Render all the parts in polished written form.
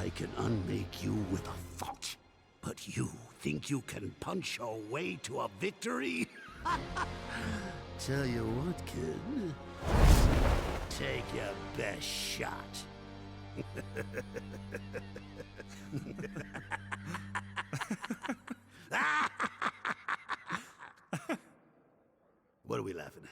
I can unmake you with a thought, but you think you can punch your way to a victory? Tell you what, kid. Take your best shot. What are we laughing at?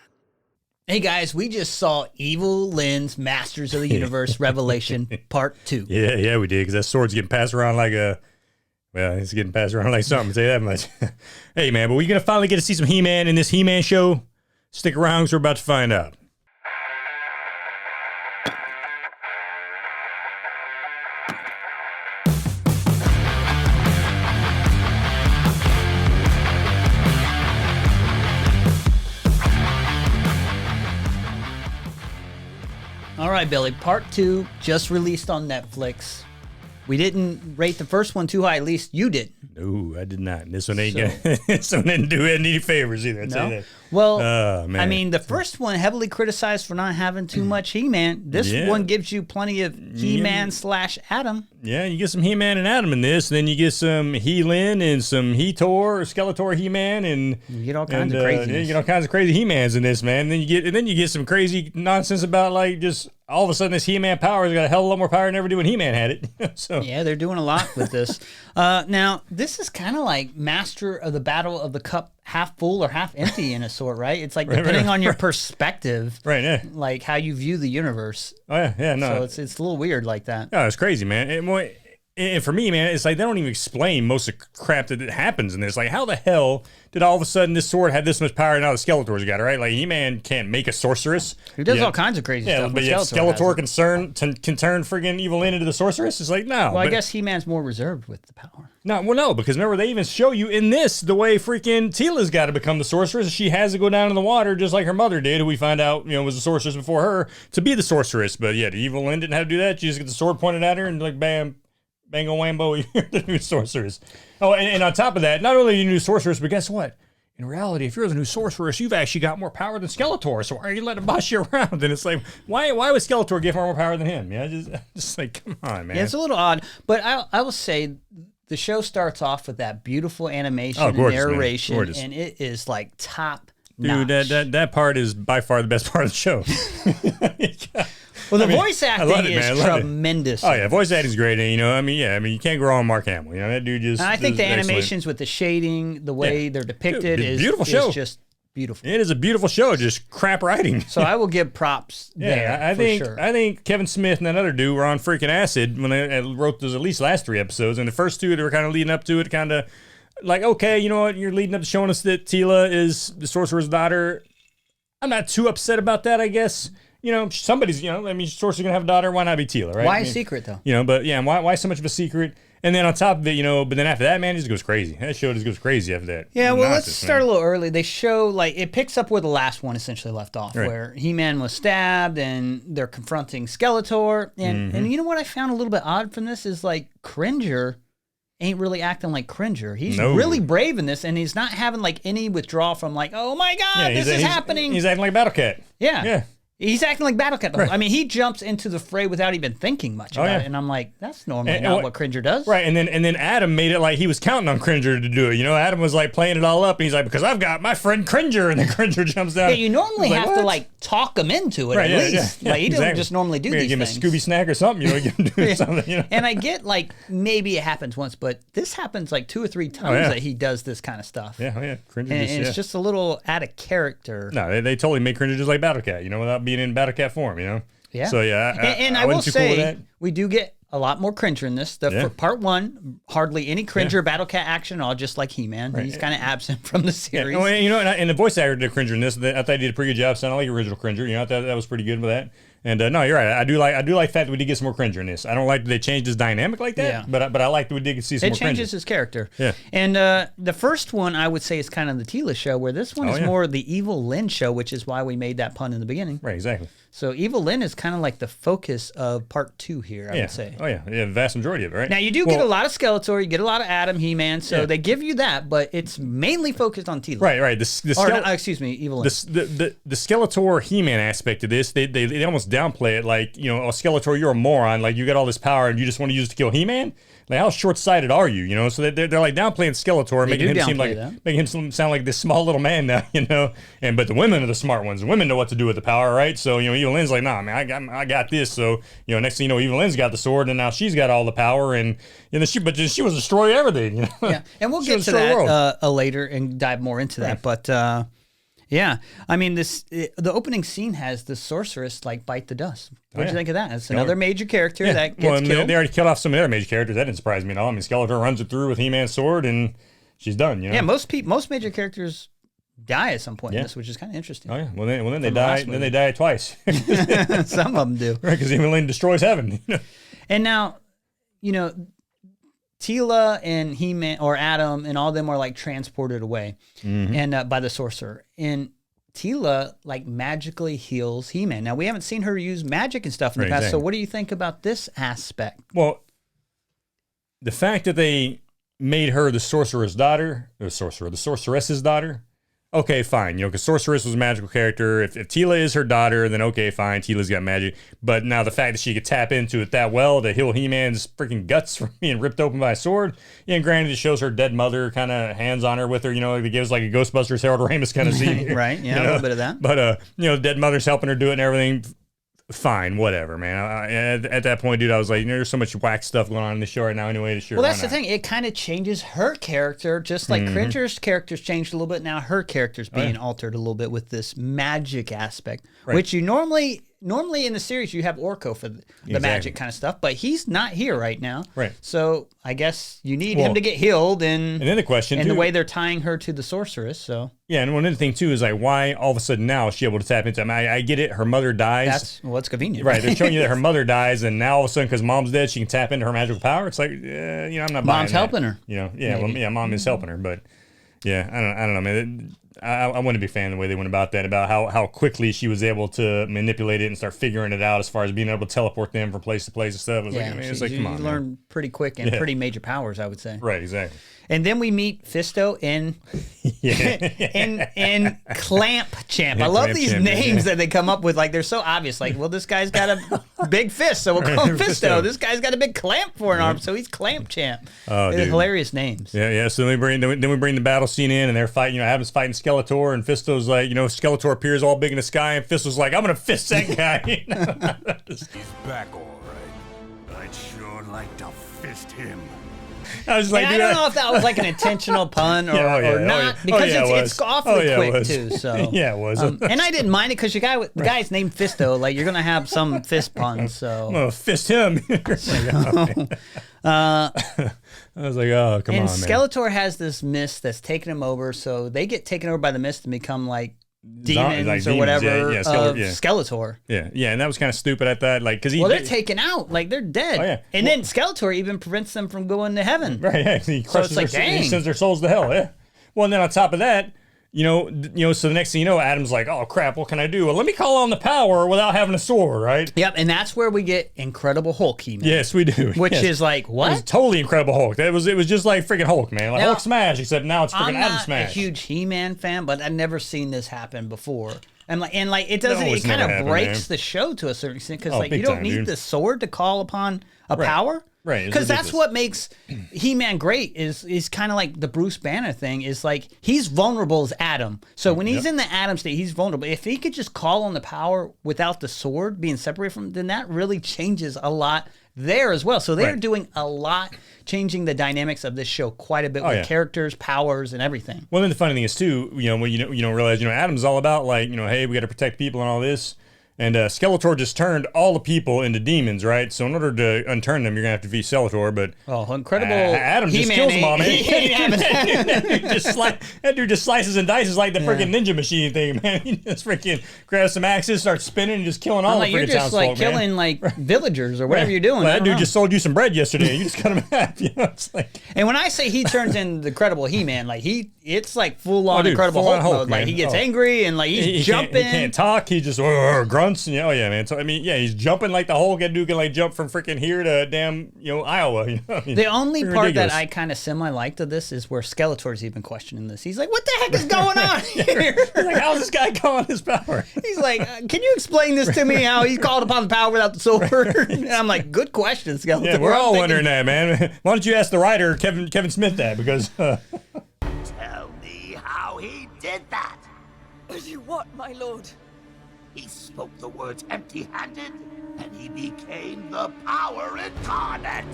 Hey guys, we just saw Evil Lynn's Masters of the Universe Revelation Part 2. Yeah, we did, because that sword's getting passed around like a... Well, it's getting passed around like something, I'll tell you that much. Hey, man, but we're going to finally get to see some He-Man in this He-Man show. Stick around, because we're about to find out. All right, Billy, Part 2 just released on Netflix. We didn't rate the first one too high, at least you did. No, I did not. This one ain't this one didn't do any favors either. I'd say that. Well, man. I mean, the first one heavily criticized for not having too much He-Man. This one gives you plenty of He-Man / Adam. Yeah, you get some He-Man and Adam in this. Then you get some He-Lin and some He-Tor, Skeletor He-Man, and you get all kinds of craziness. You get all kinds of crazy He-Mans in this, man. And then you get some crazy nonsense about like just all of a sudden this He-Man power has got a hell of a lot more power than ever did when He-Man had it. So yeah, they're doing a lot with this. Now this is kind of like Master of the Battle of the Cup, half full or half empty in a sort, right? It's like depending on your perspective, right? Yeah, like how you view the universe. Oh yeah, no. So it's a little weird like that. No, it's crazy, man. And for me, man, it's like they don't even explain most of the crap that happens in this. Like, how the hell did all of a sudden this sword have this much power and now the Skeletor's got it, right? Like, He-Man can't make a sorceress. He does all kinds of crazy stuff. But yet Skeletor can turn friggin' Evil Lyn into the sorceress? It's like, no. Well, I guess He-Man's more reserved with the power. No, because remember, they even show you in this the way freaking Teela's got to become the sorceress. She has to go down in the water just like her mother did, who we find out, was a sorceress before her, to be the sorceress. But yeah, the Evil Lyn didn't have to do that. She just get the sword pointed at her and like, bam, bango wambo, you're the new sorceress. Oh, and on top of that, not only are you new sorceress, but guess what? In reality, if you're the new sorceress, you've actually got more power than Skeletor. So why are you letting him boss you around? And it's like, why would Skeletor give her more power than him? Yeah, just like, come on, man. Yeah, it's a little odd. But I will say the show starts off with that beautiful animation and narration, and it is like top notch. Dude, that part is by far the best part of the show. Well, the voice acting is tremendous. Oh yeah, voice acting's great, and you can't go wrong with Mark Hamill. That dude just. And I think the animations with the shading, the way they're depicted, is just beautiful. It is a beautiful show, just crap writing. So I will give props. I think Kevin Smith and that other dude were on freaking acid when they wrote those at least last 3 episodes, and the first 2 they were kind of leading up to it, kind of like, okay, you know what, you're leading up to showing us that Teela is the sorcerer's daughter. I'm not too upset about that, I guess. Somebody's, Sorcerer's gonna have a daughter. Why not be Teela, right? Why a secret, though? But yeah, why so much of a secret? And then on top of it, but then after that, man, it just goes crazy. That show just goes crazy after that. Yeah, well, let's start a little early. They show, like, it picks up where the last one essentially left off, where He-Man was stabbed and they're confronting Skeletor. And you know what I found a little bit odd from this is, like, Cringer ain't really acting like Cringer. He's really brave in this, and he's not having, like, any withdrawal from, like, oh, my God, this is happening. He's acting like Battle Cat. Yeah. He's acting like Battle Cat. Right. I mean, he jumps into the fray without even thinking much about it, and I'm like, that's normally not what Cringer does. Right, and then Adam made it like he was counting on Cringer to do it. Adam was like playing it all up, and he's like, because I've got my friend Cringer, and then Cringer jumps down. Yeah, you normally have to like talk him into it at least. Yeah, like he doesn't just normally do these things. Give him a Scooby snack or something, give him do something. And I get like maybe it happens once, but this happens like 2 or 3 times that he does this kind of stuff. Yeah. Cringer and it's just a little out of character. No, they totally make Cringer just like Battle Cat, without being in Battle Cat form. Yeah. So yeah, I will say we do get a lot more Cringer in this. For part 1, hardly any Cringer Battle Cat action at all, just like He-Man. Right. He's kind of absent from the series. Yeah. And the voice actor did Cringer in this. I thought he did a pretty good job. Sounded like original Cringer. I thought that was pretty good with that. And no, you're right. I do like the fact that we did get some more Cringer in this. I don't like that they changed his dynamic like that, but I like that we did see some more Cringer. It changes his character. Yeah. And the first one I would say is kind of the Teela show, where this one is more the Evil Lyn show, which is why we made that pun in the beginning. Right, exactly. So Evil Lyn is kind of like the focus of part 2 here, I would say. Oh yeah, the vast majority of it, right? Now you do get a lot of Skeletor, you get a lot of Adam, He-Man, so they give you that, but it's mainly focused on Teela. Right. Evil Lyn. The Skeletor He-Man aspect of this, they almost downplay it. Like, you know, oh, Skeletor, you're a moron. Like, you got all this power and you just want to use it to kill He-Man? Like, how short-sighted are you? You know, so they're like downplaying Skeletor, making him sound like this small little man now. You know, but the women are the smart ones. The women know what to do with the power, right? So you know, Evil Lynn's like, nah, man, I got this. So you know, next thing you know, Evil Lynn's got the sword, and now she's got all the power, and you know, she was destroy everything. You know? Yeah, and we'll get to that later and dive more into that, but. Yeah, I mean, the opening scene has the sorceress like bite the dust. What do you think of that? It's another major character that gets killed. They already killed off some of their major characters. That didn't surprise me at all. I mean, Skeletor runs it through with He-Man's sword, and she's done. You know? Yeah, most major characters die at some point in this, which is kind of interesting. Oh yeah, well then they die. Then they die twice. Some of them do, right? Because Evil Lyn destroys heaven. And now, you know, Teela and He-Man or Adam and all of them are like transported away, and by the sorcerer. And Teela like magically heals He-Man. Now we haven't seen her use magic and stuff in the past. So what do you think about this aspect? Well, the fact that they made her the sorcerer's daughter, the sorceress's daughter. Okay, fine. You know, because Sorceress was a magical character. If Teela is her daughter, then okay, fine. Teela's got magic. But now the fact that she could tap into it that well to heal He-Man's freaking guts from being ripped open by a sword. Yeah, and granted, it shows her dead mother kind of hands on her with her. You know, it gives like a Ghostbusters Harold Ramis kind of scene. Right, yeah, a little bit of that. But, you know, dead mother's helping her do it and everything. Fine, whatever, man. At that point, dude, I was like, you know, there's so much whack stuff going on in the show right now anyway. Sure, well, that's the thing. It kind of changes her character, just like Cringer's character's changed a little bit. Now her character's being altered a little bit with this magic aspect, which you normally in the series you have Orko for the magic kind of stuff, but he's not here right now. Right. So I guess you need him to get healed, and then the question, and the way they're tying her to the sorceress. So yeah, and one other thing too is like, why all of a sudden now is she able to tap into? I mean, I get it. Her mother dies. That's convenient, right? They're showing you that her mother dies, and now all of a sudden, because mom's dead, she can tap into her magical power. It's like, you know, I'm not. Mom's helping her. You know, mom is helping her, but yeah, I don't know, man. I wasn't a big fan of the way they went about that, about how quickly she was able to manipulate it and start figuring it out as far as being able to teleport them from place to place and stuff. It was like, I mean, it's like, come on, you learn pretty quick and pretty major powers, I would say. Right, exactly. And then we meet Fisto and Clamp Champ. I love these names that they come up with. Like, they're so obvious. Like, well, this guy's got a big fist, so we'll call him Fisto. This guy's got a big clamp for an arm, so he's Clamp Champ. Oh, they're hilarious names. Yeah. So then we bring the battle scene in, and they're fighting. You know, Adam's fighting Skeletor, and Fisto's like, you know, Skeletor appears all big in the sky, and Fisto's like, I'm gonna fist that guy. He's back, all right. I'd sure like to fist him. I was like, I don't know if that was like an intentional pun or not, because it's awfully quick too. So yeah, it was. And I didn't mind it because the guy's named Fisto. Like, you're gonna have some fist puns. So I'm gonna fist him. I was like, oh, come on, man. And Skeletor has this mist that's taking him over, so they get taken over by the mist and become like demons or whatever of Skeletor. Yeah, and that was kind of stupid at that, like, because they're taken out, like they're dead. Oh, yeah. And then Skeletor even prevents them from going to heaven. Right? Yeah, he crushes he sends their souls to hell. Yeah. Well, and then on top of that, you know, so the next thing you know, Adam's like, oh crap, what can I do? Well, let me call on the power without having a sword, right? Yep, and that's where we get Incredible Hulk He-Man. Yes, we do. Which is like, what? It was totally Incredible Hulk. It was just like freaking Hulk, man. Like Hulk smash, except now it's freaking Adam smash. I'm not a huge He-Man fan, but I've never seen this happen before. And like it doesn't. It kind of breaks the show to a certain extent, because like you don't need the sword to call upon a power. Right, because that's what makes He-Man great. Is kind of like the Bruce Banner thing. Is like he's vulnerable as Adam. So when he's in the Adam state, he's vulnerable. If he could just call on the power without the sword being separated from, then that really changes a lot there as well. So they're doing a lot, changing the dynamics of this show quite a bit with characters, powers, and everything. Well, then the funny thing is too, you know, when you don't realize, you know, Adam's all about like, you know, hey, we got to protect people and all this. And Skeletor just turned all the people into demons, right? So in order to unturn them, you're gonna have to defeat Skeletor. But Incredible Adam just kills them all, man. That dude just slices and dices like the freaking ninja machine thing, man. He just freaking grabs some axes, starts spinning, and just killing all the freaking townsfolk, man. You're just like killing like villagers or whatever you're doing. Well, that dude just sold you some bread yesterday. You just cut him in half. You know, it's like. And when I say he turns into the Incredible He-Man, like he it's like full on dude, Incredible full-on Hulk Hulk, mode. Like man. he gets angry and like he's jumping. He can't talk. He just grunts. And, oh yeah, man. So I mean, yeah, he's jumping like the Hulk. And dude can like jump from freaking here to damn Iowa. You know? I mean, The only part ridiculous. that I kind of semi liked of this is where Skeletor's even questioning this. He's like, "What the heck is going on here?" He's like, how's this guy calling his power? He's like, "Can you explain this to me? How he's called upon the power without the sword?" And I'm like, "Good question, Skeletor." Yeah, we're I'm all thinking- wondering that, man. Why don't you ask the writer Kevin Smith that? Because Tell me how he did that. You what, my lord? He spoke the words empty-handed, and he became the power incarnate.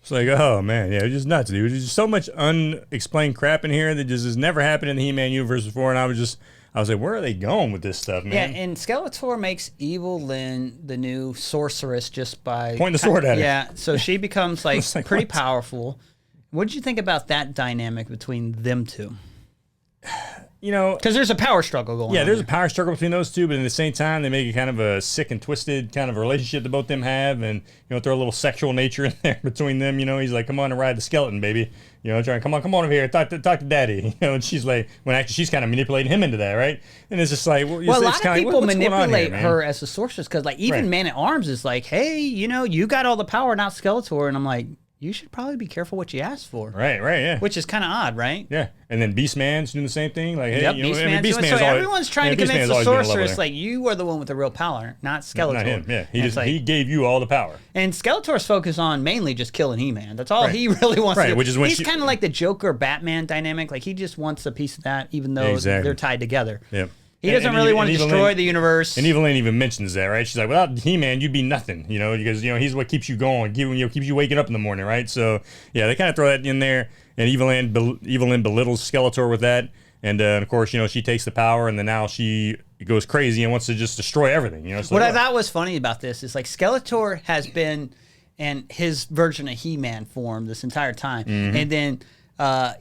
it's like, oh man, yeah, it's just nuts, dude. There's just so much unexplained crap in here that just has never happened in the He-Man universe before, and I was like, where are they going with this stuff, Yeah, man? and Skeletor makes Evil Lynn the new sorceress just by Pointing the sword at her. Yeah, so she becomes like, like, pretty what? powerful. What did you think about that dynamic between them two? You know, Because there's a power struggle going on. yeah, there's a here. power struggle between those two, but at the same time, they make it kind of a sick and twisted kind of relationship that both them have, and throw a little sexual nature in there between them. He's like, "Come on and ride the skeleton, baby." Trying, come on over here, talk to daddy. And she's like, when actually she's kind of manipulating him into that, right? And it's just like, well, Well, a it's lot of kinda like, people what's going on here, manipulate man? her as a sorceress because, like, even Right. Man at Arms is like, "Hey, you got all the power, not Skeletor," and I'm like, you should probably be careful what you ask for. Right, yeah. Which is kind of odd, right? Yeah, and then Beastman's doing the same thing. Like, hey, Yep, I mean, Beastman's doing it. So always- everyone's trying to Beastman's convince the always been a level sorceress, there. like, you are the one with the real power, not Skeletor. Not him. Yeah, And it's like- he gave you all the power. And Skeletor's focused on mainly just killing He-Man. That's all Right. he really wants Right, to do. which is when He's she- kind of like the Joker-Batman dynamic. Like, he just wants a piece of that, even though Exactly. they're tied together. Yep. He doesn't really want to destroy the universe. And Evelyn even mentions that, right? She's like, without He-Man, you'd be nothing, because he's what keeps you going, keeps you waking up in the morning, right? So yeah, they kind of throw that in there, and Evelyn belittles Skeletor with that, and of course, she takes the power, and then now she goes crazy and wants to just destroy everything, So What I thought was funny about this is, like, Skeletor has been in his version of He-Man form this entire time, Mm-hmm. and then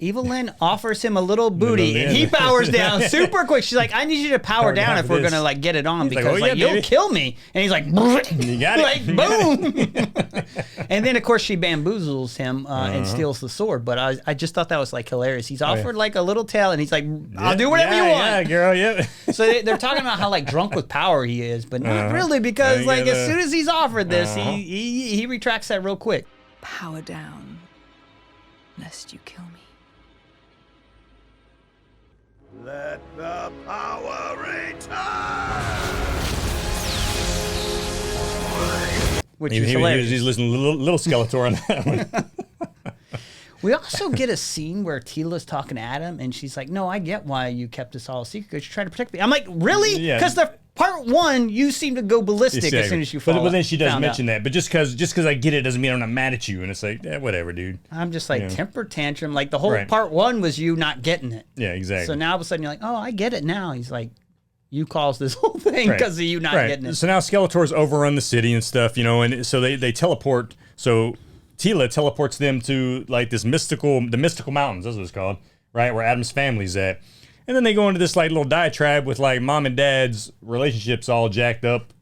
Evelyn offers him a little booty, Little and he bit. powers down super quick. She's like, "I need you to power down if for we're this." gonna like get it on He's like, because "Oh, yeah, you'll baby." kill me." And he's like, You got it. like You got boom. And then of course she bamboozles him and steals the sword. But I just thought that was like hilarious. He's offered like a little tail, and he's like, "I'll do whatever you want." Yeah, girl, yeah. So they're talking about how like drunk with power he is, but not really, because Yeah, like you as gotta- soon as he's offered this, he retracts that real quick. Power down, lest you kill me. Let the power return. Which is hilarious. He's listening to little Skeletor on that one. We also get a scene where Tila's talking to Adam, and she's like, "No, I get why you kept this all a secret, because you're trying to protect me." I'm like, "Really?" Yeah. Because the part one, you seem to go ballistic Exactly. as soon as you fall. But then she does found mention out. that. But just because I get it doesn't mean I'm not mad at you. And it's like, whatever, dude. I'm just like, Yeah. temper tantrum. Like the whole Right. part one was you not getting it. Yeah, exactly. So now all of a sudden you're like, "Oh, I get it now." He's like, "You caused this whole thing because of you not getting it." So now Skeletor's overrun the city and stuff, and so they teleport. So Tila teleports them to like the mystical mountains, that's what it's called, right? Where Adam's family's at. And then they go into this like little diatribe with like mom and dad's relationships all jacked up.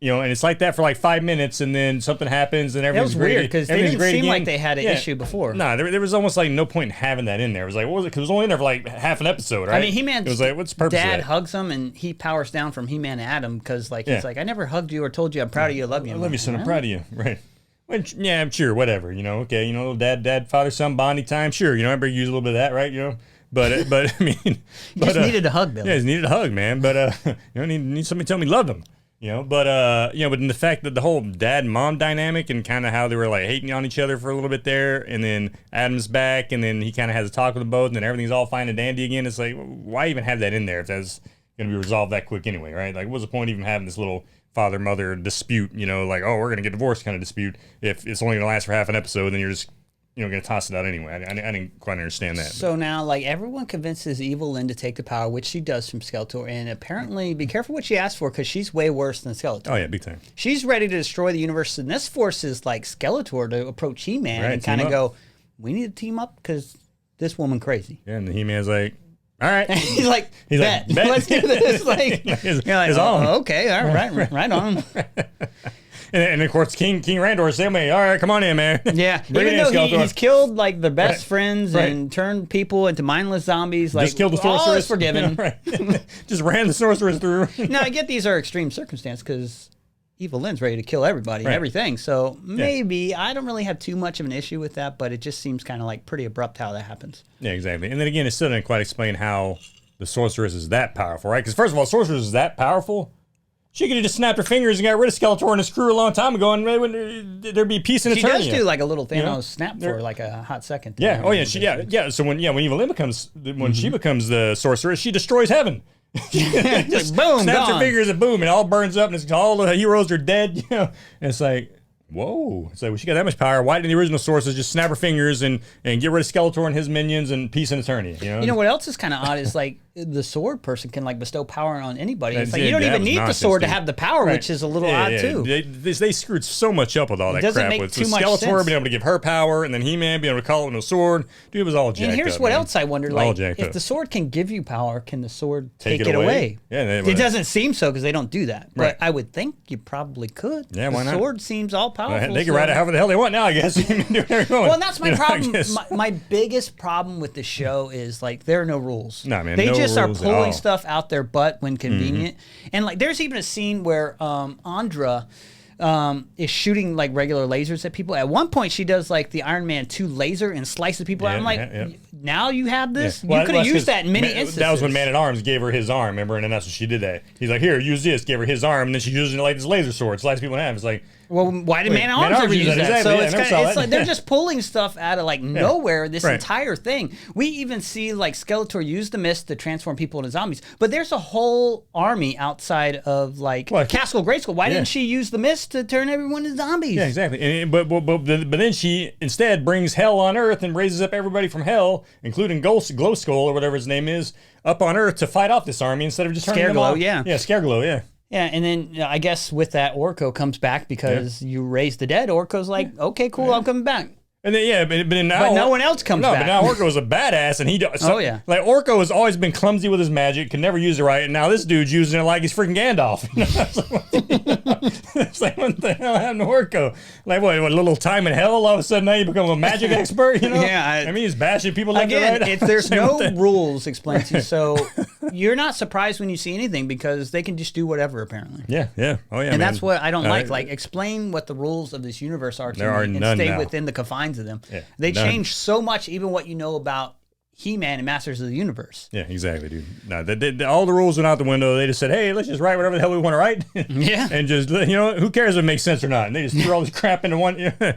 And it's like that for like 5 minutes, and then something happens, and That everything's was great. weird because they Everything's didn't great seem again. like they had an issue before. No, there was almost like no point in having that in there. It was like, what was it? Because it was only in there for like half an episode, right? I mean, He-Man's It was like, what's the purpose of dad that? hugs him, and he powers down from He-Man to Adam because like Yeah. he's like, "I never hugged you or told you I'm proud of you, I love you." I I'm love like, you, son. I'm "Really?" proud of you. Right. Which, yeah, I'm sure. Whatever. Okay. Little dad, father, son bonding time. Sure. Everybody use a little bit of that, right? But I mean, He just needed a hug, Bill. Yeah, he needed a hug, man. But need somebody to tell me he loved him. But in the fact that the whole dad mom dynamic and kind of how they were like hating on each other for a little bit there, and then Adam's back, and then he kind of has a talk with them both, and then everything's all fine and dandy again. It's like, why even have that in there if that's going to be resolved that quick anyway, right? Like, what's the point of even having this little father-mother dispute, like, oh, we're going to get divorced kind of dispute if it's only going to last for half an episode, then you're just, going to toss it out anyway. I didn't quite understand that. So now, like, everyone convinces Evil Lynn to take the power, which she does from Skeletor, and apparently, be careful what she asks for, because she's way worse than Skeletor. Oh, yeah, big time. She's ready to destroy the universe, and this forces, like, Skeletor to approach He-Man Right, and kind of team go, "We need to team up, because this woman crazy." Yeah, and the He-Man's like, all right. He's like, He's bet. like, bet. Let's do this. Like, It's you're like, on. "Oh, okay, all right, right on." and of course, King Randor said, "All right, come on in, man." Yeah, Bring even it in, though Skeletor. he's killed like their best friends Right. and turned people into mindless zombies, like Just killed the all is sorceress. forgiven. Right. Just ran the sorceress through. Now I get these are extreme circumstances because Evil Lynn's ready to kill everybody and Right. everything. So maybe I don't really have too much of an issue with that, but it just seems kind of like pretty abrupt how that happens. Yeah, exactly. And then again, it still didn't quite explain how the sorceress is that powerful, right? Because first of all, sorceress is that powerful. She could have just snapped her fingers and got rid of Skeletor and his crew a long time ago, and there'd be peace and She eternity. does do like a little Thanos know? snap for like a hot second. Yeah. Oh yeah. Yeah. So when Evil Lynn becomes she becomes the sorceress, she destroys heaven. Just boom, snaps her gone. fingers and boom, it all burns up, and it's all the heroes are dead. You know, and it's like, whoa! It's like, well, she got that much power. Why didn't the original sorceress just snap her fingers and get rid of Skeletor and his minions and peace and eternity? You know what else is kind of odd is like the sword person can like bestow power on anybody. It's like Yeah, you don't that even was need the nonsense, sword to dude. have the power, Right. which is a little Yeah, odd yeah. too. They screwed so much up with all that doesn't crap. make With too much Skeletor sense. being able to give her power, and then He-Man being able to call it with no sword. Dude, it was all jacked And here's up, what man. else I wonder: All like, jacked if up. the sword can give you power, can the sword take it it away? away? Yeah, it doesn't seem so because they don't do that. Right. But I would think you probably could. Yeah, why the not? sword seems all powerful. They can ride it however the hell they want now, I guess. Well, and that's my I problem. guess. My biggest problem with the show is like there are no rules. Nah, man, they no just rules are at pulling all. stuff out their butt when convenient. And like, there's even a scene where Andra is shooting like regular lasers at people. At one point, she does like the Iron Man 2 laser and slices people. Yeah, I'm like, yeah. now you have this. Well, You could have that's used 'cause that in many instances. That was when Man at Arms gave her his arm, remember? And then that's when she did that. He's like, here, use this. Gave her his arm, and then she used it like this laser sword, slice people in half. It's like, Well, why did Wait, Man at Man Arms at ever Arms use used that? that, So exactly. it's, I never kinda, saw it's that. like they're just pulling stuff out of like nowhere. This Right. entire thing. We even see like Skeletor use the mist to transform people into zombies. But there's a whole army outside of like Well, Castle Grayskull. Why yeah. didn't she use the mist to turn everyone into zombies? yeah, exactly. But then she instead brings hell on Earth and raises up everybody from hell, including Glowskull or whatever his name is, up on Earth to fight off this army instead of just turning them Scareglow, off. yeah. Yeah, Scareglow, yeah. Yeah, and then I guess with that, Orko comes back because you raised the dead. Orko's like, okay, cool, I'm coming back. And then but then now But no one else comes no, back. but now Orko is a badass, and he does. Oh, yeah. Like Orko has always been clumsy with his magic, could never use it right, and now this dude's using it like he's freaking Gandalf. It's like, what the hell happened to Orko? Like what a little time in hell? All of a sudden now you become a magic expert, you know? Yeah, I mean he's bashing people left and Again, right. there's Same no thing. rules explained to you, so you're not surprised when you see anything because they can just do whatever apparently. Yeah. Oh yeah. And that's what I don't like. Like, explain what the rules of this universe are to There are me and none stay now. within the confines of them. Yeah, They none. change so much, even what you know about He-Man and Masters of the Universe. Yeah, exactly, dude. No, all the rules went out the window. They just said, "Hey, let's just write whatever the hell we want to write." Yeah. and just who cares if it makes sense or not? And they just threw all this crap into one.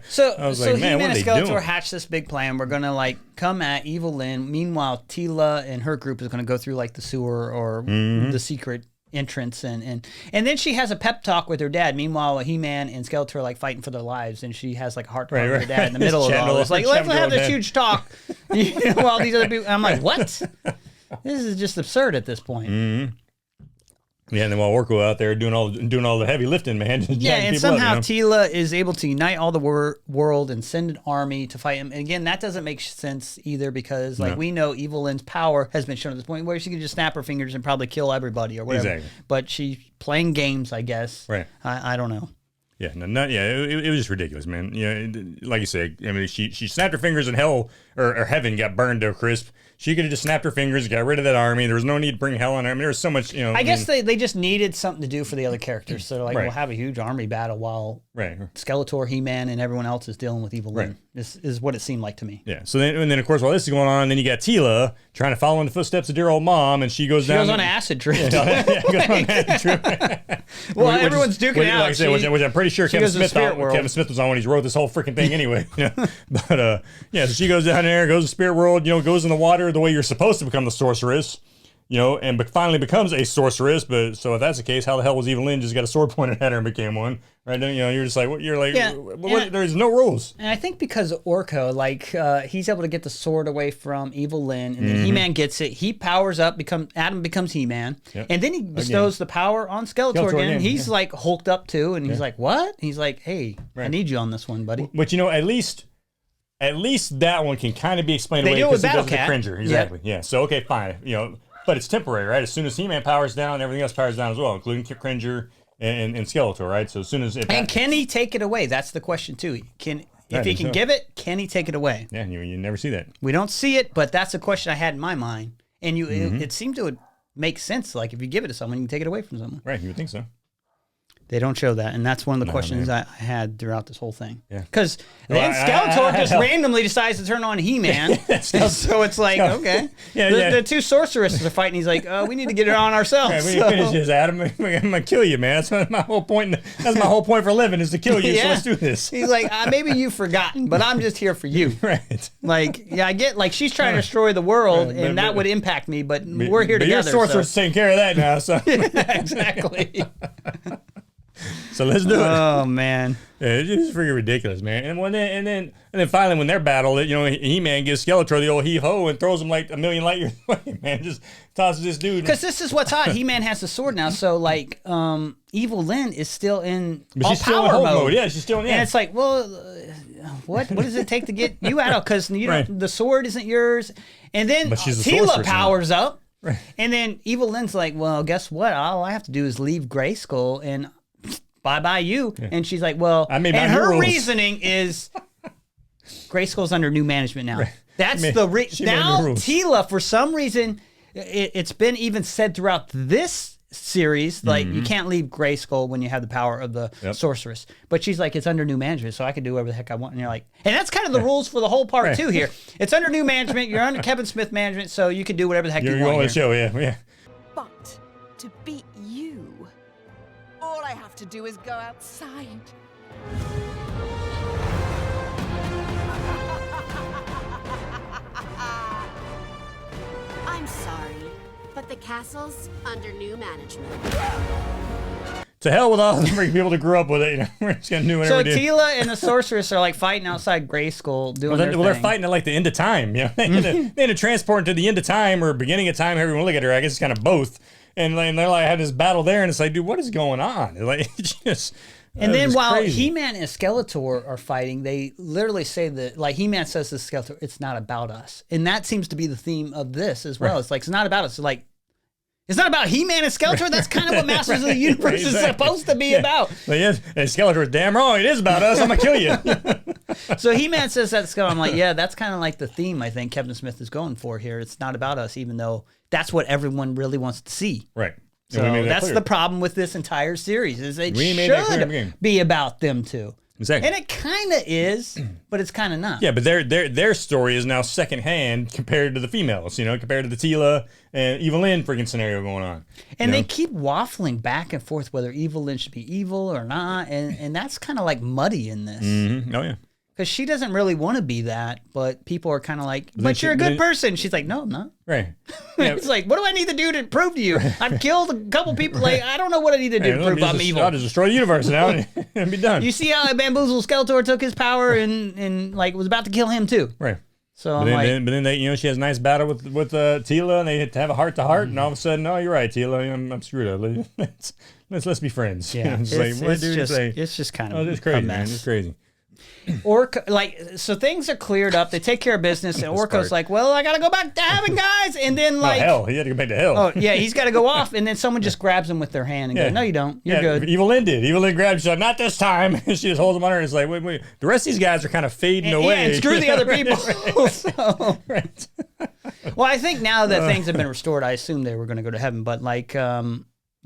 So, I was like, man, He-Man what are and they Skeletor doing? hatched this big plan. We're gonna like come at Evil Lynn. Meanwhile, Tila and her group is gonna go through like the sewer or Mm-hmm. the secret entrance, and then she has a pep talk with her dad. Meanwhile, He-Man and Skeletor are like fighting for their lives, and she has like a heart Right, with her right. dad in the middle of it all. It's like, let's have this huge talk. While these other people, I'm like, what? This is just absurd at this point. Mm-hmm. Yeah, and then while Orko out there doing all the heavy lifting, man. Just Yeah, jacking and people up, somehow you know? Tila is able to unite all the world and send an army to fight him. And again, that doesn't make sense either because, like, we know Evil Lynn's power has been shown at this point where she can just snap her fingers and probably kill everybody or whatever. Exactly. But she's playing games, I guess. Right. I don't know. Yeah, it was just ridiculous, man. Like you said, I mean, she snapped her fingers and hell or heaven got burned to a crisp. She could have just snapped her fingers, got rid of that army. There was no need to bring hell on her. I mean, there was so much, I guess they just needed something to do for the other characters. So they're like, Right. we'll have a huge army battle while right. Skeletor, He-Man, and everyone else is dealing with Evil Lynn. Right. This is what it seemed like to me. Yeah. So then of course, while this is going on, then you got Tila trying to follow in the footsteps of dear old mom, and she goes She down. goes on an acid trip. goes on an acid trip. Well, Which is- everyone's duking which, out. Like I said, which I'm pretty sure she Kevin goes to the Smith spirit world. Kevin Smith was on when he wrote this whole freaking thing anyway. But so she goes down there, goes to spirit world, goes in the water the way you're supposed to become the sorceress. And finally becomes a sorceress. But so if that's the case, how the hell was Evil Lynn just got a sword pointed at her and became one? Right? You're just like, you're like, Yeah, there's no rules. And I think because of Orko, like he's able to get the sword away from Evil Lynn, and then He-Man gets it. He powers up, Adam becomes He-Man, Yep. and then he bestows the power on Skeletor again. again, He's like hulked up too, and he's like, "What?" He's like, "Hey, I Right. need you on this one, buddy." But at least that one can kind of be explained They away do it with because he does the Battle Cat. cringer. Exactly. Yeah. So okay, fine. But it's temporary, right? As soon as He-Man powers down, everything else powers down as well, including Cringer and Skeletor, right? So as soon as and can he take it away? That's the question too. If he can give it, can he take it away? Yeah, you never see that. We don't see it, but that's a question I had in my mind, and it seemed to make sense. Like if you give it to someone, you can take it away from someone. Right, you would think so. They don't show that, and that's one of the questions I had throughout this whole thing. Yeah. Because then Skeletor just randomly decides to turn on He-Man, so it's like, okay. The two sorceresses are fighting. He's like, we need to get it on ourselves. Right, when you finish this, Adam, I'm going to kill you, man. That's my whole point. That's my whole point for living is to kill you, so let's do this. He's like, maybe you've forgotten, but I'm just here for you. Right. Like, I get, like, she's trying to destroy the world, and that would impact me, but we're here together. Your sorcerer's taking care of that now, so. Exactly. So let's do it. Oh man, yeah, it's just freaking ridiculous, man. And then finally, when they're battled, He-Man gives Skeletor the old heave ho and throws him like a million light years away. Man, just tosses this dude. Because this is what's hot. He-Man has the sword now, so like, Evil Lyn is still in all power mode. Yeah, she's still in. And it's like, well, what does it take to get you out? Because the sword isn't yours. And then Teela powers up. Right. And then Evil Lyn's like, well, guess what? All I have to do is leave Grayskull and bye-bye you. Yeah. And she's like, well, and her reasoning is Grayskull's under new management now. Right. That's now Teela, for some reason, it's been even said throughout this series, like you can't leave Grayskull when you have the power of the sorceress. But she's like, it's under new management, so I can do whatever the heck I want. And you're like, and that's kind of the rules for the whole part too here. It's under new management, you're under Kevin Smith management, so you can do whatever the heck you want. You're on the show, yeah. But to beat you, all I have to do is go outside. I'm sorry, but the castle's under new management. To hell with all the people that grew up with it. We're just gonna do whatever. So Teela and the sorceress are like fighting outside Grayskull, doing their thing. They're fighting at like the end of time. They had to transport to the end of time or beginning of time. However you want to look at her, I guess it's kind of both. And they're like had this battle there, and it's like, dude, what is going on? Like, just. And then while He-Man and Skeletor are fighting, they literally say that, like, He-Man says to Skeletor, it's not about us. And that seems to be the theme of this as well. Right. It's like, it's not about us. It's like, it's not about He-Man and Skeletor. That's kind of what Masters of the Universe is supposed to be about. But yes, and Skeletor is damn wrong. It is about us. I'm going to kill you. So He-Man says that to Skeletor. I'm like, yeah, that's kind of like the theme I think Kevin Smith is going for here. It's not about us, even though that's what everyone really wants to see. Right. So that's the problem with this entire series is it should be about them too. Exactly. And it kind of is, but it's kind of not. Yeah, but their story is now secondhand compared to the females, compared to the Teela and Evil Lyn freaking scenario going on. And they keep waffling back and forth whether Evil Lyn should be evil or not, and that's kind of like muddy in this. Mm-hmm. Oh, yeah. Because she doesn't really want to be that, but people are kind of like, but you're a good person. She's like, no, I'm not. Right. Yeah. It's like, what do I need to do to prove to you? I've killed a couple people. Like, I don't know what I need to do to prove I'm evil. I'll just destroy the universe now and be done. You see how Bamboozle Skeletor took his power and like was about to kill him too. Right. So but then they, she has a nice battle with Teela, and they have a heart to heart, and all of a sudden, oh, you're right, Teela, I'm screwed up. Let's be friends. Yeah. It's just kind of it's crazy, man. It's crazy. Orko, so things are cleared up. They take care of business, and Orko's like, "Well, I gotta go back to heaven, guys." And then hell, he had to go back to hell. Oh yeah, he's got to go off, and then someone just grabs him with their hand and goes, "No, you don't. You're good." Evil Lyn did. Evil Lyn grabbed. She's like, "Not this time." She just holds him on her, and it's like, "Wait." The rest of these guys are kind of fading away. Yeah, and screw the other people. Right. Well, I think now that things have been restored, I assume they were going to go to heaven, but like.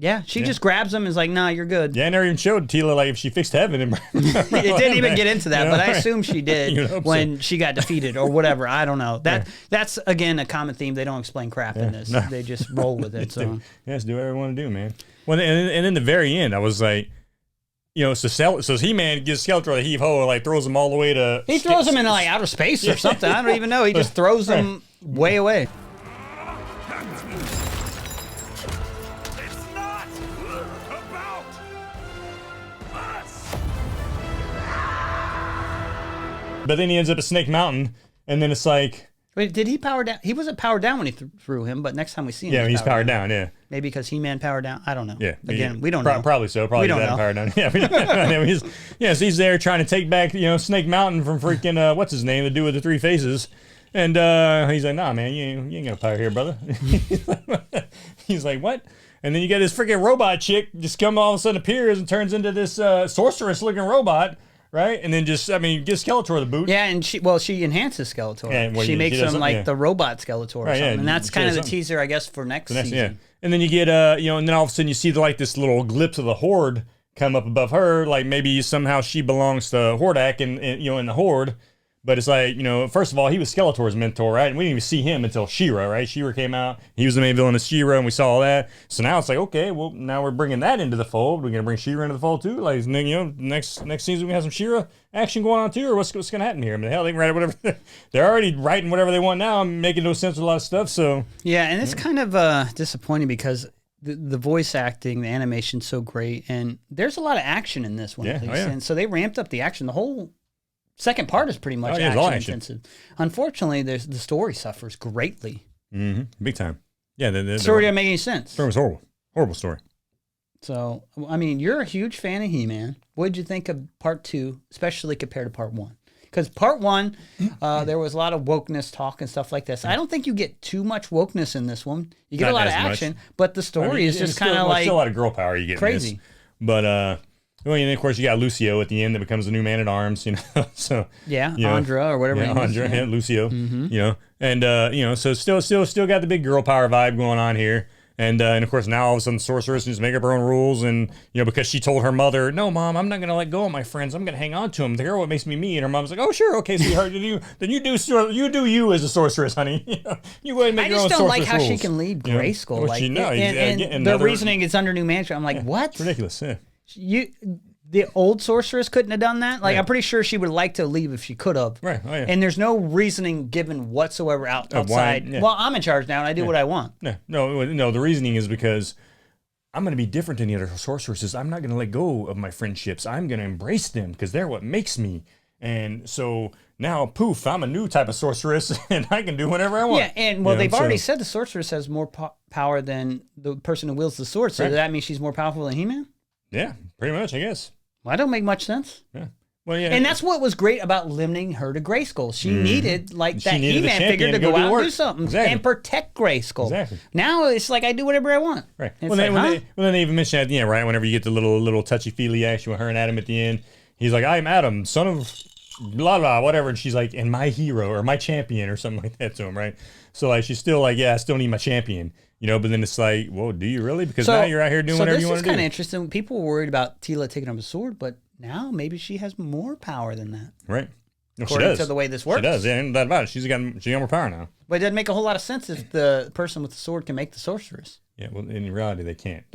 Yeah, she just grabs him and is like, nah, you're good. Yeah, I never even showed Teela like if she fixed heaven. It didn't even get into that, but I assume she did when she got defeated or whatever. I don't know. That's, again, a common theme. They don't explain crap in this. No. They just roll with it. So do whatever they want to do, man. Well, and in the very end, I was like, so He-Man gives Skeletor the heave-ho and like throws him all the way to... He throws him into like outer space or something. I don't even know. He just throws him way away. But then he ends up at Snake Mountain, and then it's like... Wait, did he power down? He wasn't powered down when he threw him, but next time we see him... Yeah, he's powered down, yeah. Maybe because He-Man powered down? I don't know. Yeah. Again, we don't know. Probably so. Probably that powered down. Yeah, so he's there trying to take back, Snake Mountain from freaking, what's his name, the dude with the three faces. And he's like, nah, man, you ain't got power here, brother. He's like, what? And then you get this freaking robot chick just come all of a sudden appears and turns into this sorceress looking robot, right? And then gives Skeletor the boot. Yeah, and she enhances Skeletor. Yeah, well, she makes does him like the robot Skeletor or something. And that's kind of the teaser, I guess, for next season. Yeah. And then you get and then all of a sudden you see this little glimpse of the Horde come up above her, like maybe somehow she belongs to Hordak and in the Horde. But it's like, first of all, he was Skeletor's mentor, right? And we didn't even see him until She-Ra, right? She-Ra came out. He was the main villain of She-Ra, and we saw all that. So now it's like, okay, well, now we're bringing that into the fold. We're going to bring She-Ra into the fold, too. Like, next season we have some She-Ra action going on, too, or what's going to happen here? I mean, hell, they can write whatever. They're already writing whatever they want now. I'm making no sense with a lot of stuff, so. Yeah, and it's kind of disappointing because the voice acting, the animation's so great, and there's a lot of action in this one, at least. And so they ramped up the action. The whole second part is pretty much action intensive. Unfortunately, the story suffers greatly. Big time. Yeah, the story didn't make any sense. Story was horrible. Horrible story. So, I mean, you're a huge fan of He-Man. What did you think of part 2, especially compared to part 1? Because part 1, there was a lot of wokeness talk and stuff like this. I don't think you get too much wokeness in this one. You get a lot of action, but the story is just kind of like still a lot of girl power you get. Crazy. In this. But well, and then of course you got Lucio at the end that becomes the new Man-at-Arms, So Andra or whatever. Andra, Lucio, and so still got the big girl power vibe going on here, and of course now all of a sudden Sorceress needs to make up her own rules, and because she told her mother, no, Mom, I'm not gonna let go of my friends, I'm gonna hang on to them. They're what makes me me, and her mom's like, oh sure, okay, sweetheart, then you do you as a sorceress, honey. You go ahead and make your own sorceress rules. I just don't like how she can lead Grayskull. And the reasoning is under new management. I'm like, what? It's ridiculous. Yeah. The old sorceress couldn't have done that. Like, I'm pretty sure she would like to leave if she could have. Right. Oh, yeah. And there's no reasoning given whatsoever outside. Well, I'm in charge now, and I do what I want. No. The reasoning is because I'm going to be different than the other sorceresses. I'm not going to let go of my friendships. I'm going to embrace them because they're what makes me. And so now, poof, I'm a new type of sorceress, and I can do whatever I want. Yeah, and they've already said the sorceress has more power than the person who wields the sword. So does that mean she's more powerful than He-Man? Yeah, pretty much, I guess. Well, that don't make much sense. Yeah. Well, yeah. And that's what was great about limiting her to Grayskull. She needed that He-Man figure to go out and do something and protect Grayskull. Exactly. Now it's like I do whatever I want. Right. Well, then they even mentioned at the end, right? Whenever you get the little touchy-feely action with her and Adam at the end, he's like, I'm Adam, son of blah, blah, whatever. And she's like, and my hero or my champion or something like that to him, right? So like she's still like, yeah, I still need my champion. But then it's like, well, do you really? Because now you're out here doing whatever you want to do. This is kind of interesting. People were worried about Teela taking up a sword, but now maybe she has more power than that. Right. Well, according to the way this works. She does, yeah, ain't that about it. She's got more power now. But it doesn't make a whole lot of sense if the person with the sword can make the sorceress. Yeah, well, in reality, they can't.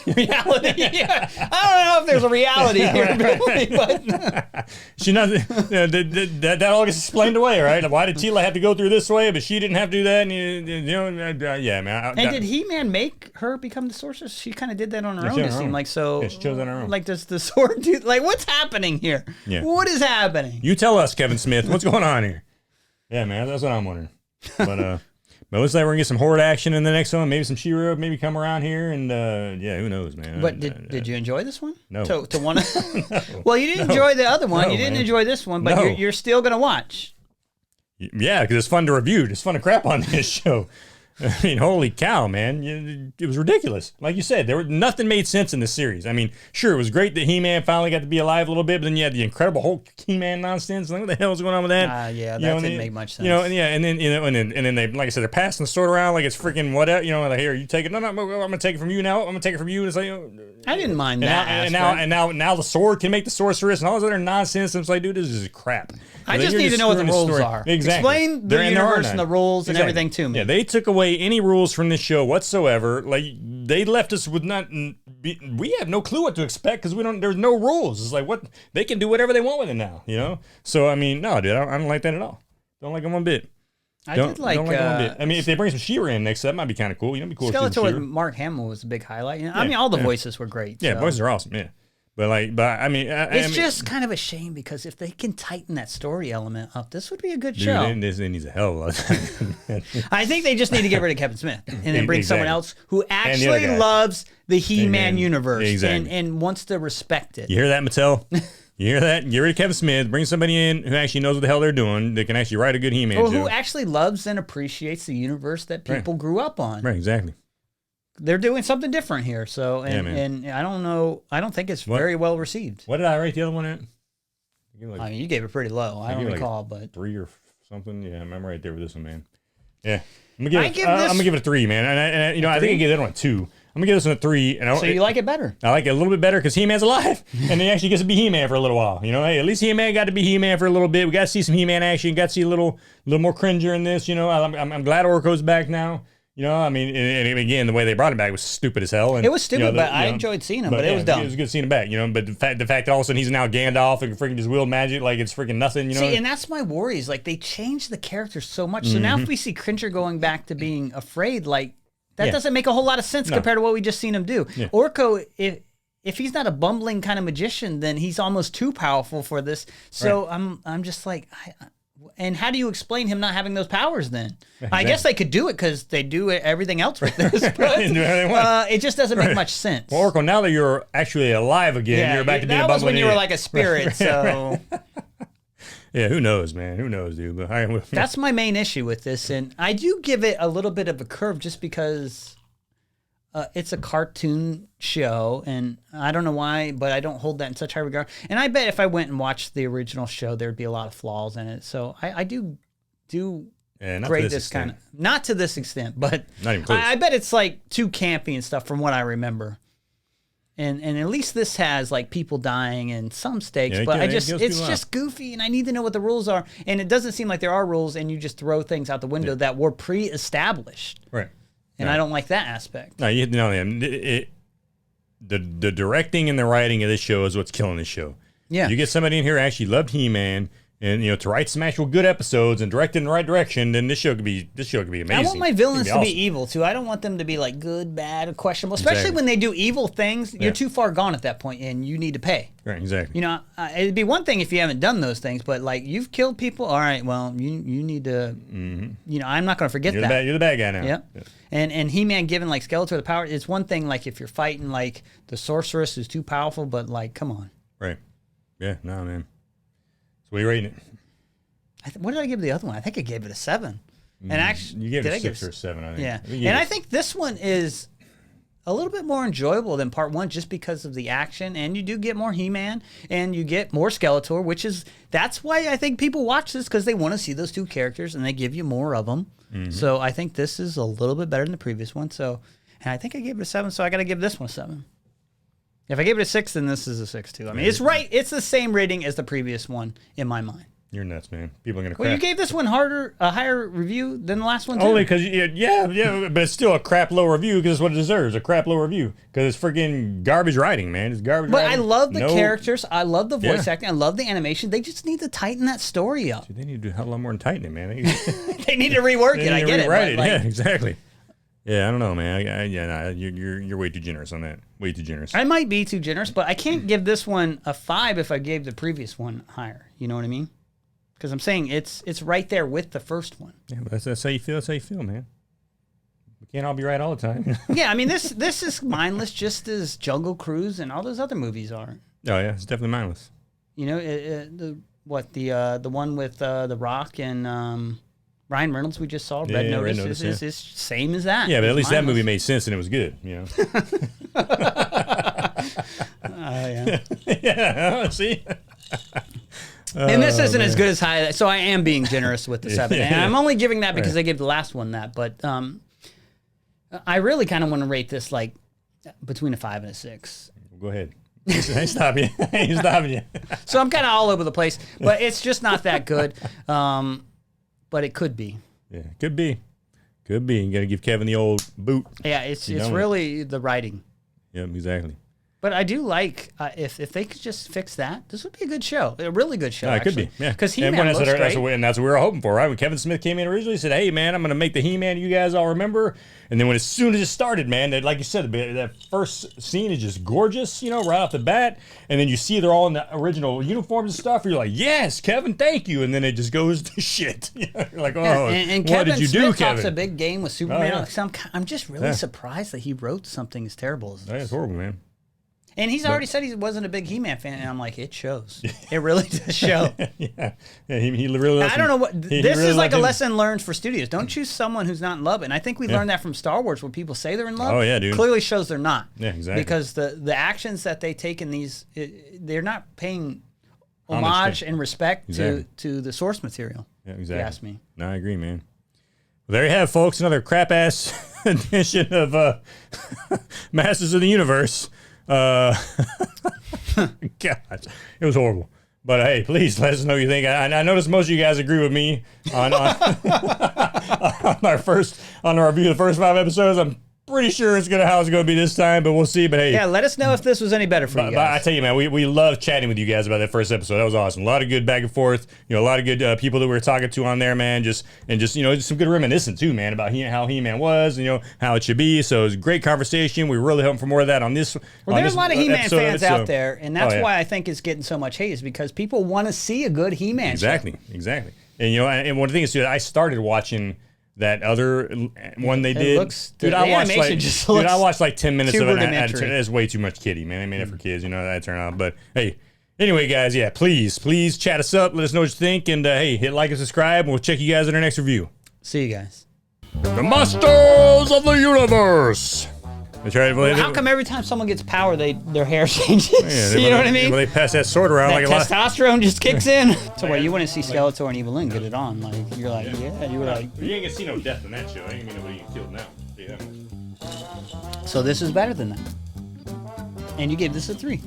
Reality, yeah. I don't know if there's a reality here, really, but she not that all gets explained away, right? Why did Teela have to go through this way, but she didn't have to do that? And yeah, man. Did He-Man make her become the sorceress? She kind of did that on her own. It seemed like so. Yeah, she chose on her own. Like, does the sword do? Like, what's happening here? Yeah. What is happening? You tell us, Kevin Smith. What's going on here? Yeah, man. That's what I'm wondering. But it looks like we're gonna get some Horde action in the next one. Maybe some She-Ra, maybe come around here, and who knows, man. But did you enjoy this one? No. To one. Well, you didn't enjoy the other one. You didn't enjoy this one, but you're still gonna watch. Yeah, because it's fun to review. It's fun to crap on this show. I mean, holy cow, man. It was ridiculous. Like you said, nothing made sense in this series. I mean, sure, it was great that He-Man finally got to be alive a little bit, but then you had the incredible Hulk He-Man nonsense. Like, what the hell was going on with that? Yeah, that didn't make much sense. And then they, like I said, they're passing the sword around like it's freaking whatever. Like, here, you take it. No, I'm going to take it from you now. I'm going to take it from you. And it's like, I didn't mind that. And now the sword can make the sorceress and all this other nonsense. And it's like, dude, this is crap. I just need to know what the rules are. Exactly. Explain the universe and the rules and everything to me. Yeah, they took away any rules from this show whatsoever. Like, they left us with we have no clue what to expect because there's no rules. It's like, what, they can do whatever they want with it now, So, I mean, no, dude, I don't like that at all. Don't like it one bit. Don't like it one bit. I mean, if they bring some She-Ra in next, that might be kind of cool. It'd be cool. Skeletor with Mark Hamill was a big highlight. I mean, all the voices were great. Yeah, voices are awesome, yeah. But I mean, it's just kind of a shame because if they can tighten that story element up, this would be a good show. This needs a hell of a lot of time. I think they just need to get rid of Kevin Smith and then bring someone else who actually loves the He-Man universe and wants to respect it. You hear that, Mattel? You hear that? Get rid of Kevin Smith. Bring somebody in who actually knows what the hell they're doing. They can actually write a good He-Man show. Who actually loves and appreciates the universe that people grew up on. Right, exactly. they're doing something different here. So, Yeah, man. and I don't know. I don't think it's very well received. What did I rate the other one at? I mean, you gave it pretty low. I don't give it recall, like but 3 or something. Yeah, I'm right there with this one, man. Yeah, I'm gonna give it a 3, man. And you know, I think I gave that one a 2. I'm gonna give this one a 3. And so you like it better? I like it a little bit better because He-Man's alive, and he actually gets to be He-Man for a little while. You know, hey, at least He-Man got to be He-Man for a little bit. We got to see some He-Man action. Got to see a little more Cringer in this. You know, I'm glad Orko's back now. You know, I mean, and again, the way they brought him back was stupid as hell. And, it was stupid, you know, but I enjoyed seeing him. But it was dumb. It was good seeing him back, you know. But the fact that all of a sudden he's now Gandalf and freaking just wield magic like it's freaking nothing, you know. See, and that's my worries. Like, they changed the character so much. So now if we see Cringer going back to being afraid, like, that doesn't make a whole lot of sense compared to what we just seen him do. Yeah. Orko, if he's not a bumbling kind of magician, then he's almost too powerful for this. So I'm just like... And how do you explain him not having those powers then? Exactly. I guess they could do it because they do everything else with this. But, it just doesn't make much sense. Well, Orko, now that you're actually alive again, you're back to being a bumbling That was when you idiot. were like a spirit, so... Yeah, who knows, man? Who knows, dude? But that's my main issue with this. And I do give it a little bit of a curve just because... it's a cartoon show, and I don't know why, but I don't hold that in such high regard. And I bet if I went and watched the original show, there'd be a lot of flaws in it. So I do grade this kind of... Not to this extent, but not even close. I bet it's like too campy and stuff from what I remember. And at least this has like people dying and some stakes, but it's just goofy, and I need to know what the rules are. And it doesn't seem like there are rules, and you just throw things out the window that were pre-established. Right. And I don't like that aspect. No, the directing and the writing of this show is what's killing this show. Yeah. You get somebody in here who actually loved He-Man, and you know, to write some actual good episodes and direct it in the right direction, then this show could be amazing. I want my villains to be evil too. I don't want them to be like good, bad, or questionable. Especially when they do evil things, you're too far gone at that point, and you need to pay. Right, exactly. You know, it'd be one thing if you haven't done those things, but like you've killed people. All right, well, you need to. You know, I'm not going to forget that. You're the bad guy now. Yep. Yeah. And He-Man giving like Skeletor the power. It's one thing like if you're fighting like the sorceress who's too powerful, but like, come on. Right. Yeah. No, man. So what are you rating it? What did I give the other one? I think I gave it a 7. And actually, you gave it a 6 or a 7. I think. Yeah. And I think this one is a little bit more enjoyable than part 1 just because of the action, and you do get more He-Man and you get more Skeletor, that's why I think people watch this, because they want to see those two characters and they give you more of them. So I think this is a little bit better than the previous one. So, and I think I gave it a 7, so I got to give this one a 7. If I gave it a 6, then this is a 6 too. I mean, it's right. It's the same rating as the previous one in my mind. You're nuts, man. People are gonna. Well, you gave this one a higher review than the last one too. Only because but it's still a crap low review because it's what it deserves. A crap low review because it's freaking garbage writing, man. It's garbage. But writing. I love the characters. I love the voice acting. I love the animation. They just need to tighten that story up. Dude, they need to do a hell of a lot more than tighten it, man. They need to rework it. I get it. Right? Yeah, exactly. Yeah, I don't know, man. You're way too generous on that. Way too generous. I might be too generous, but I can't give this one a 5 if I gave the previous one higher. You know what I mean? Because I'm saying it's right there with the first one. Yeah, but that's how you feel. That's how you feel, man. We can't all be right all the time. Yeah, I mean this is mindless, just as Jungle Cruise and all those other movies are. Oh yeah, it's definitely mindless. You know, the one with The Rock and Ryan Reynolds we just saw, Red Notice, is same as that. Yeah, but at least that movie made sense and it was good. You know. Yeah. Yeah. See. And this isn't as good as high, so I am being generous with the 7. And I'm only giving that because I gave the last one that. But I really kind of want to rate this like between a 5 and a 6. Go ahead. I ain't stopping you. I ain't stopping you. So I'm kind of all over the place, but it's just not that good. But it could be. Yeah, could be. Could be. You got to give Kevin the old boot. Yeah, it's really the writing. Yep, exactly. But I do like if they could just fix that, this would be a good show, a really good show. It could be, yeah. Because He-Man looks great. That's what we were hoping for, right? When Kevin Smith came in originally, he said, "Hey, man, I'm going to make the He-Man you guys all remember." And then as soon as it started, man, like you said, that first scene is just gorgeous, you know, right off the bat. And then you see they're all in the original uniforms and stuff. And you're like, "Yes, Kevin, thank you." And then it just goes to shit. You're like, "Oh, and what did you do, Kevin?" Talks a big game with Superman. So I'm just really surprised that he wrote something as terrible as this. That's horrible, man. And he's already said he wasn't a big He-Man fan, and I'm like, it shows. It really does show. yeah, he really. I don't know what this really is like a him. lesson learned for studios. Don't choose someone who's not in love. And I think we learned that from Star Wars, where people say they're in love. Oh yeah, dude. Clearly shows they're not. Yeah, exactly. Because the actions that they take in these, they're not paying homage and respect to the source material. Yeah, exactly. If you ask me. No, I agree, man. Well, there you have, folks. Another crap ass edition of Masters of the Universe. God, it was horrible. But hey, please let us know what you think. I noticed most of you guys agree with me on on our review of the first 5 episodes. I'm pretty sure how it's going to be this time, but we'll see. But hey, yeah, let us know if this was any better for you guys. But I tell you, man, we love chatting with you guys about that first episode. That was awesome. A lot of good back and forth. A lot of good people that we were talking to on there, man. Just some good reminiscing too, man, about how He-Man was, how it should be. So it was a great conversation. We really hoping for more of that on this. Well, there's a lot of He-Man fans out there, and that's yeah. why I think it's getting so much hate, is because people want to see a good He-Man Exactly. show. And and one of the things too, I started watching that other one they did. I watched like 10 minutes of it. It's way too much kiddie, man. They made it for kids, that turned out. But hey, anyway, guys, yeah, please chat us up. Let us know what you think. And hey, hit like and subscribe. And we'll check you guys in our next review. See you guys. The Masters of the Universe. That's right. Well, how come every time someone gets power, their hair changes? Yeah, you know what I mean? Well, they pass that sword around that like testosterone just kicks in. So wait, you want to see Skeletor and Evil Lynn get it on? Like you're like, yeah, you were like. You ain't gonna see no death in that show. I ain't gonna nobody get killed now. Yeah. So this is better than that. And you gave this a 3.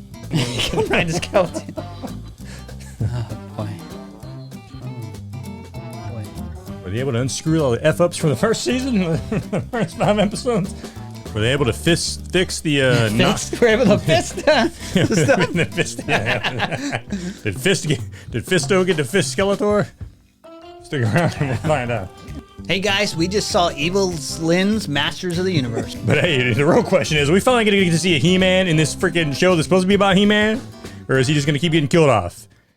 Right, the skeleton. Oh boy. Were they able to unscrew all the F-ups from the first season? The first 5 episodes? Were they able to fix the We're able to fist stuff. Did Fisto get to fist Skeletor? Stick around and we'll find out. Hey guys, we just saw Evil Lynn's Masters of the Universe. But hey, the real question is, are we finally going to get to see a He-Man in this freaking show that's supposed to be about He-Man? Or is he just going to keep getting killed off?